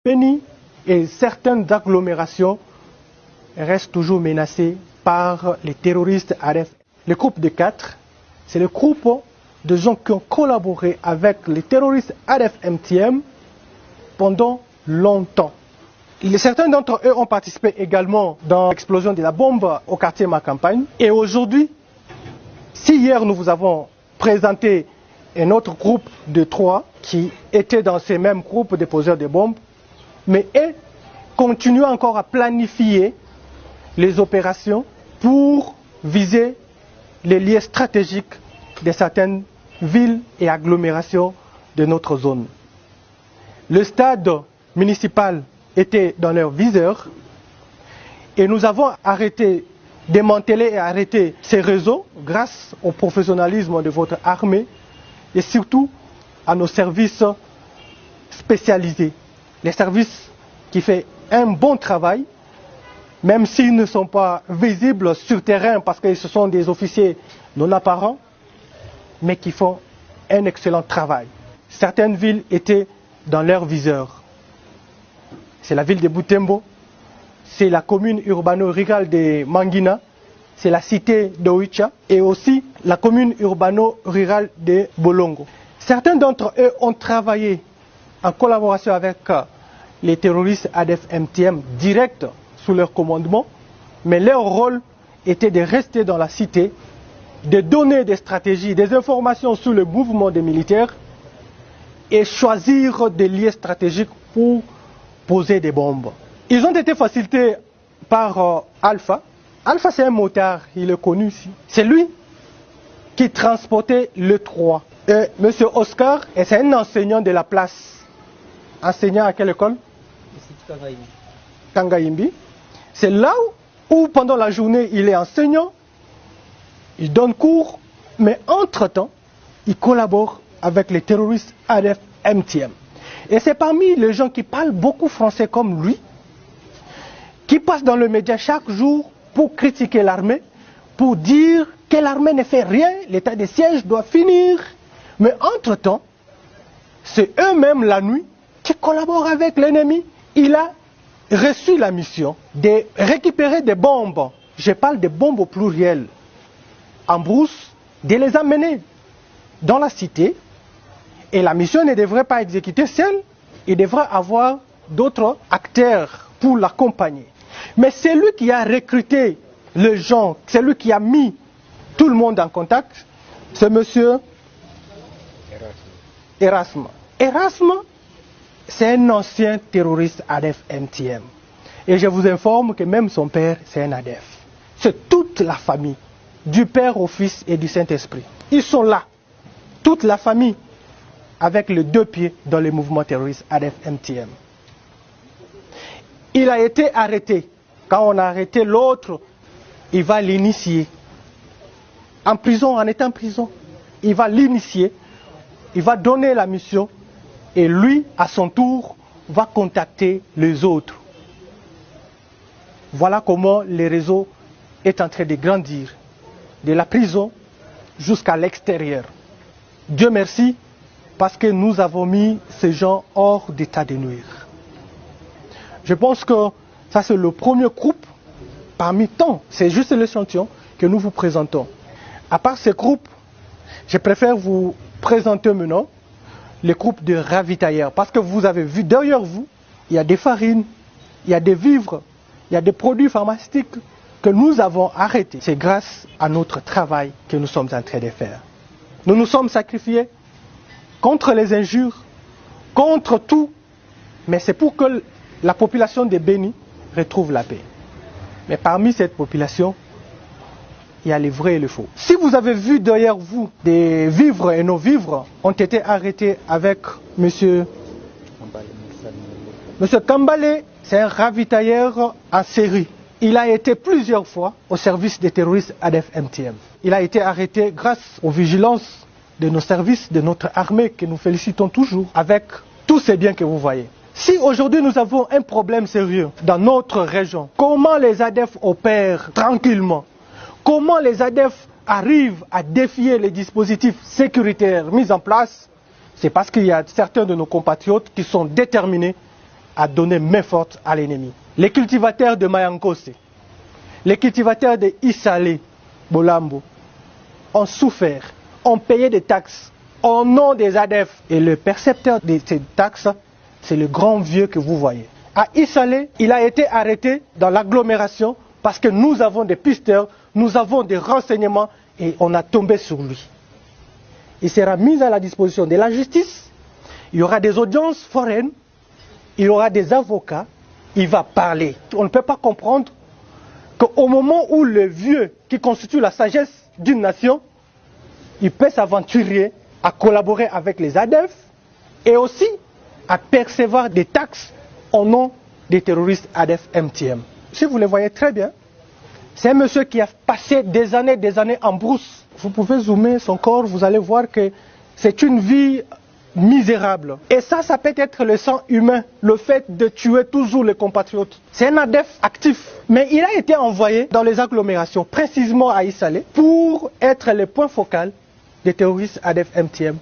Beni et certaines agglomérations restent toujours menacées par les terroristes ADF. Le groupe de 4, c'est le groupe de gens qui ont collaboré avec les terroristes ADF-MTM pendant longtemps. Certains d'entre eux ont participé également dans l'explosion de la bombe au quartier Ma Campagne. Et aujourd'hui, si hier nous vous avons présenté un autre groupe de 3 qui étaient dans ces mêmes groupes de poseurs de bombes, mais eux continuent encore à planifier les opérations pour viser les lieux stratégiques de certaines villes et agglomérations de notre zone. Le stade municipal était dans leur viseur et nous avons arrêté, démantelé et arrêté ces réseaux grâce au professionnalisme de votre armée et surtout à nos services spécialisés. Les services qui font un bon travail, même s'ils ne sont pas visibles sur terrain parce que ce sont des officiers non apparents, mais qui font un excellent travail. Certaines villes étaient dans leur viseur. C'est la ville de Butembo, c'est la commune urbano-rurale de Mangina, c'est la cité d'Oicha et aussi la commune urbano-rurale de Bolongo. Certains d'entre eux ont travaillé en collaboration avec les terroristes ADF-MTM direct sous leur commandement, mais leur rôle était de rester dans la cité, de donner des stratégies, des informations sur le mouvement des militaires et choisir des lieux stratégiques pour poser des bombes. Ils ont été facilités par Alpha. Alpha, c'est un motard, il est connu ici. C'est lui qui transportait le 3. Monsieur Oscar, c'est un enseignant de la place. Enseignant à quelle école? Kangaimbi. C'est là où pendant la journée il est enseignant, il donne cours, mais entre-temps, il collabore avec les terroristes ADF-MTM. Et c'est parmi les gens qui parlent beaucoup français comme lui, qui passent dans le média chaque jour pour critiquer l'armée, pour dire que l'armée ne fait rien, l'état de siège doit finir. Mais entre-temps, c'est eux-mêmes la nuit qui collaborent avec l'ennemi. Il a reçu la mission de récupérer des bombes, je parle de bombes au pluriel, en brousse, de les amener dans la cité. Et la mission ne devrait pas exécuter seule, il devrait avoir d'autres acteurs pour l'accompagner. Mais c'est lui qui a recruté les gens, c'est lui qui a mis tout le monde en contact, c'est monsieur Erasme. Erasme, c'est un ancien terroriste ADF-MTM. Et je vous informe que même son père, c'est un ADF. C'est toute la famille, du Père au Fils et du Saint-Esprit. Ils sont là, toute la famille, avec les 2 pieds dans le mouvement terroriste ADF-MTM. Il a été arrêté. Quand on a arrêté l'autre, il va l'initier. En prison, en étant en prison, il va l'initier, il va donner la mission et lui, à son tour, va contacter les autres. Voilà comment le réseau est en train de grandir, de la prison jusqu'à l'extérieur. Dieu merci, parce que nous avons mis ces gens hors d'état de nuire. Je pense que ça c'est le premier groupe parmi tant, c'est juste l'échantillon que nous vous présentons. À part ces groupes, je préfère vous présenter maintenant les groupes de ravitailleurs. Parce que vous avez vu derrière vous, il y a des farines, il y a des vivres, il y a des produits pharmaceutiques que nous avons arrêtés. C'est grâce à notre travail que nous sommes en train de faire. Nous nous sommes sacrifiés contre les injures, contre tout, mais c'est pour que la population de Beni retrouve la paix. Mais parmi cette population, il y a les vrais et les faux. Si vous avez vu derrière vous des vivres et non-vivres ont été arrêtés avec monsieur Kambale, c'est un ravitailleur en série. Il a été plusieurs fois au service des terroristes ADF-MTM. Il a été arrêté grâce aux vigilances de nos services, de notre armée, que nous félicitons toujours, avec tous ces biens que vous voyez. Si aujourd'hui nous avons un problème sérieux dans notre région, comment les ADF opèrent tranquillement? Comment les ADF arrivent à défier les dispositifs sécuritaires mis en place? C'est parce qu'il y a certains de nos compatriotes qui sont déterminés a donné main forte à l'ennemi. Les cultivateurs de Mayankose, les cultivateurs de Isale, Bolambo, ont souffert, ont payé des taxes au nom des ADF. Et le percepteur de ces taxes, c'est le grand vieux que vous voyez. À Isale, il a été arrêté dans l'agglomération parce que nous avons des pisteurs, nous avons des renseignements et on a tombé sur lui. Il sera mis à la disposition de la justice, il y aura des audiences foraines, il y aura des avocats, il va parler. On ne peut pas comprendre qu'au moment où le vieux qui constitue la sagesse d'une nation, il peut s'aventurer à collaborer avec les ADF et aussi à percevoir des taxes au nom des terroristes ADF-MTM. Si vous le voyez très bien, c'est un monsieur qui a passé des années en brousse. Vous pouvez zoomer son corps, vous allez voir que c'est une vie misérable. Et ça peut être le sang humain, le fait de tuer toujours les compatriotes. C'est un ADF actif, mais il a été envoyé dans les agglomérations, précisément à Isale, pour être le point focal des terroristes ADF-MTM.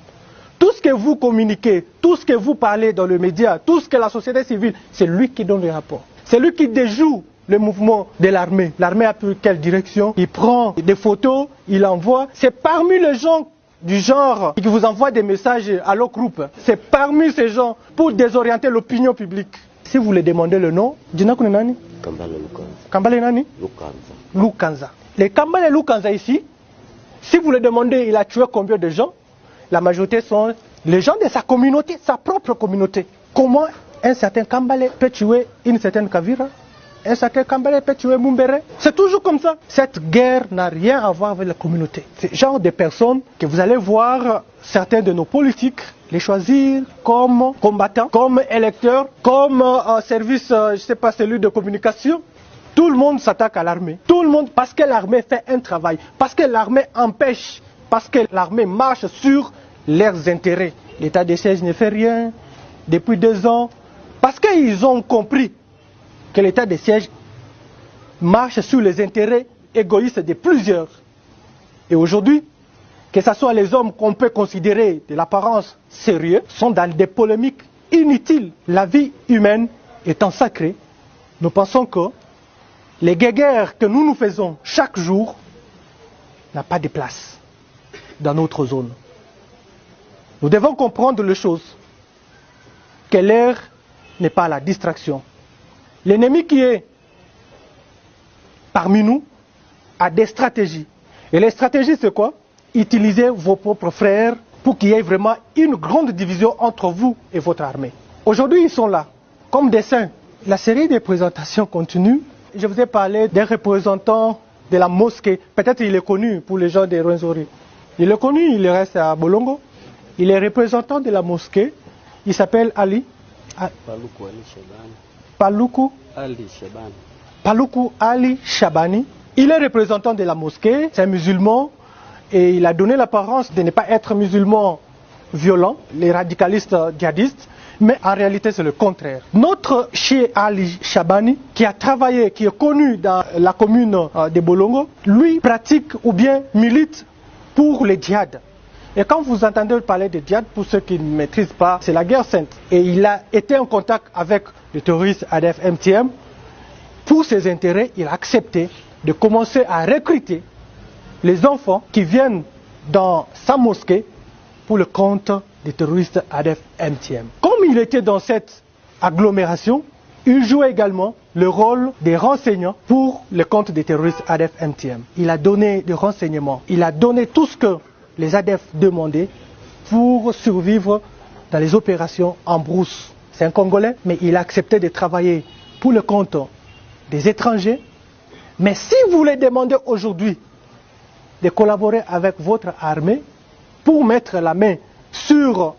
Tout ce que vous communiquez, tout ce que vous parlez dans le média, tout ce que la société civile, c'est lui qui donne les rapports. C'est lui qui déjoue le mouvement de l'armée. L'armée a pris quelle direction? Il prend des photos, il envoie. C'est parmi les gens du genre qui vous envoient des messages à leur groupe. C'est parmi ces gens pour désorienter l'opinion publique. Si vous les demandez le nom, Dinakoune Nani? Kambale Lukanza. Kambale Nani? Lukanza. Les Kambale Lukanza ici, si vous le demandez, il a tué combien de gens? La majorité sont les gens de sa communauté, sa propre communauté. Comment un certain Kambale peut tuer une certaine Kavira? Un certain Kambale peut tuer Mumbere? C'est toujours comme ça. Cette guerre n'a rien à voir avec la communauté. C'est le genre de personnes que vous allez voir certains de nos politiques les choisir comme combattants, comme électeurs, comme service, je ne sais pas, cellule de communication. Tout le monde s'attaque à l'armée. Tout le monde, parce que l'armée fait un travail, parce que l'armée empêche, parce que l'armée marche sur leurs intérêts. L'état de siège ne fait rien depuis 2 ans, parce qu'ils ont compris que l'état de siège marche sur les intérêts égoïstes de plusieurs. Et aujourd'hui, que ce soit les hommes qu'on peut considérer de l'apparence sérieux, sont dans des polémiques inutiles. La vie humaine étant sacrée, nous pensons que les guerres que nous faisons chaque jour n'ont pas de place dans notre zone. Nous devons comprendre les choses, que l'heure n'est pas la distraction. L'ennemi qui est parmi nous a des stratégies. Et les stratégies, c'est quoi? Utilisez vos propres frères pour qu'il y ait vraiment une grande division entre vous et votre armée. Aujourd'hui, ils sont là, comme des saints. La série des présentations continue. Je vous ai parlé d'un représentant de la mosquée. Peut-être il est connu pour les gens de Rwenzori. Il est connu, il reste à Bolongo. Il est représentant de la mosquée. Il s'appelle Ali. Paluku Ali Shabani. Il est représentant de la mosquée. C'est un musulman. Et il a donné l'apparence de ne pas être musulman violent, les radicalistes djihadistes. Mais en réalité, c'est le contraire. Notre Cheikh Ali Shabani, qui a travaillé, qui est connu dans la commune de Bolongo, lui pratique ou bien milite pour le djihad. Et quand vous entendez parler de djihad, pour ceux qui ne maîtrisent pas, c'est la guerre sainte. Et il a été en contact avec les terroristes ADF-MTM. Pour ses intérêts, il a accepté de commencer à recruter les enfants qui viennent dans sa mosquée pour le compte des terroristes ADF-MTM. Comme il était dans cette agglomération, il jouait également le rôle des renseignants pour le compte des terroristes ADF-MTM. Il a donné des renseignements, il a donné tout ce que les ADF demandaient pour survivre dans les opérations en brousse. C'est un Congolais, mais il a accepté de travailler pour le compte des étrangers. Mais si vous les demandez aujourd'hui de collaborer avec votre armée pour mettre la main sur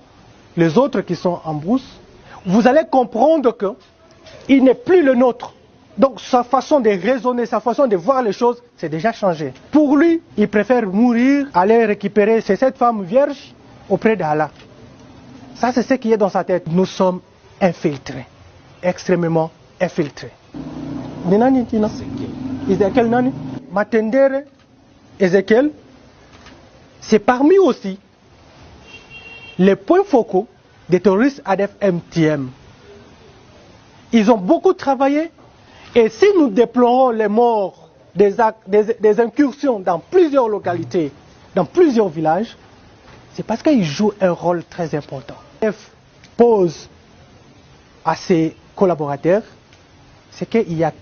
les autres qui sont en brousse, vous allez comprendre qu'il n'est plus le nôtre. Donc sa façon de raisonner, sa façon de voir les choses, c'est déjà changé. Pour lui, il préfère mourir, aller récupérer ces 7 femmes vierges auprès d'Allah. Ça, c'est ce qui est dans sa tête. Nous sommes infiltrés, extrêmement infiltrés. Nani Tina? Ezekiel Nani? Matendere, Ezekiel, c'est parmi aussi les points focaux des terroristes ADF-MTM. Ils ont beaucoup travaillé. Et si nous déplorons les morts des incursions dans plusieurs localités, dans plusieurs villages, c'est parce qu'ils jouent un rôle très important. L'ADF pose à ses collaborateurs, c'est qu'il y a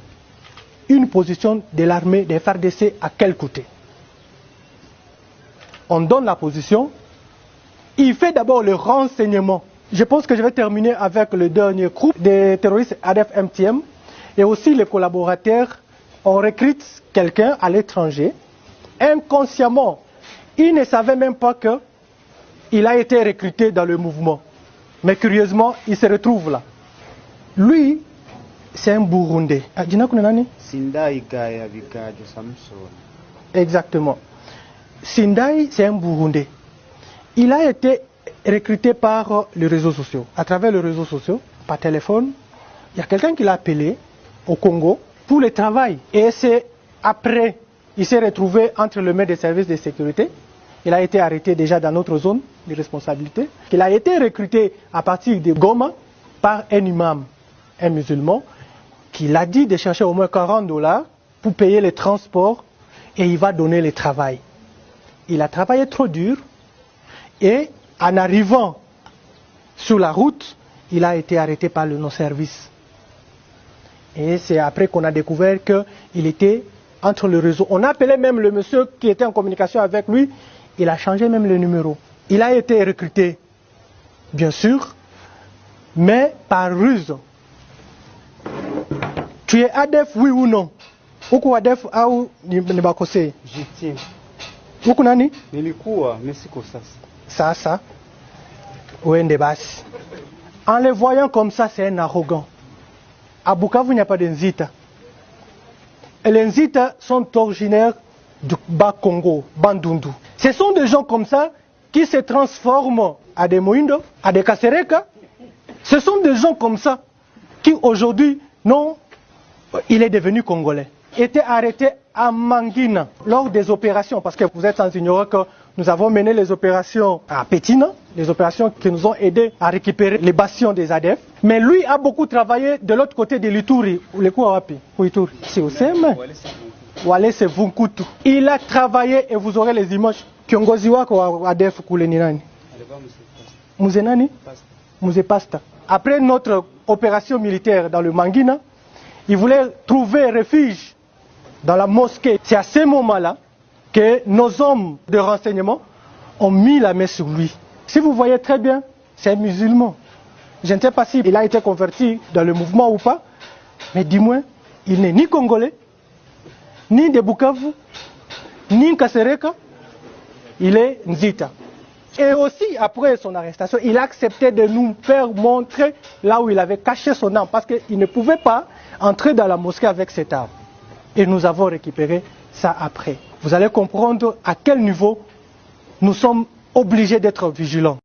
une position de l'armée des FARDC à quel côté. On donne la position, il fait d'abord le renseignement. Je pense que je vais terminer avec le dernier groupe des terroristes ADF-MTM. Et aussi les collaborateurs, on recrute quelqu'un à l'étranger. Inconsciemment, il ne savait même pas qu'il a été recruté dans le mouvement. Mais curieusement, il se retrouve là. Lui, c'est un Burundais. Sindai Gaya Vikajo Samson. Exactement. Sindai, c'est un Burundais. Il a été recruté par les réseaux sociaux. À travers les réseaux sociaux, par téléphone, il y a quelqu'un qui l'a appelé au Congo pour le travail. Et c'est après, il s'est retrouvé entre les mains des services de sécurité. Il a été arrêté déjà dans notre zone de responsabilité. Il a été recruté à partir de Goma par un imam, un musulman, qui l'a dit de chercher au moins $40 pour payer les transports et il va donner le travail. Il a travaillé trop dur et en arrivant sur la route, il a été arrêté par nos services. Et c'est après qu'on a découvert qu'il était entre le réseau. On appelait même le monsieur qui était en communication avec lui, il a changé même le numéro. Il a été recruté, bien sûr, mais par ruse. Tu es ADF, oui ou non? Uko ADF au nibakose? J'étais. Uko nani? Nilikuwa, mais siko sasa. Sasa, uende basi. En les voyant comme ça, c'est un arrogant. À Bukavu, il n'y a pas de Nzita. Et les Nzita sont originaires du Bas-Congo, Bandundu. Ce sont des gens comme ça qui se transforment à des Moindo, à des Kasereka. Ce sont des gens comme ça qui aujourd'hui, non, il est devenu Congolais. Était arrêté à Mangina lors des opérations, parce que vous êtes sans ignorer que nous avons mené les opérations à Pétina, les opérations qui nous ont aidés à récupérer les bastions des ADF. Mais lui a beaucoup travaillé de l'autre côté de l'Ituri, ou le Kouawapi, ou Ituri. C'est au Seme. Wale c'est Vunkutu. Il a travaillé et vous aurez les images. Kiongozi wako wa ADF kule ni nani? Mouze nani? Mouze Pasta. Après notre opération militaire dans le Mangina, il voulait trouver refuge dans la mosquée. C'est à ce moment-là que nos hommes de renseignement ont mis la main sur lui. Si vous voyez très bien, c'est un musulman. Je ne sais pas s'il a été converti dans le mouvement ou pas, mais dis-moi, il n'est ni congolais, ni de Bukavu, ni Kasereka, il est Nzita. Et aussi, après son arrestation, il a accepté de nous faire montrer là où il avait caché son arme, parce qu'il ne pouvait pas entrer dans la mosquée avec cette arme. Et nous avons récupéré ça après. Vous allez comprendre à quel niveau nous sommes obligés d'être vigilants.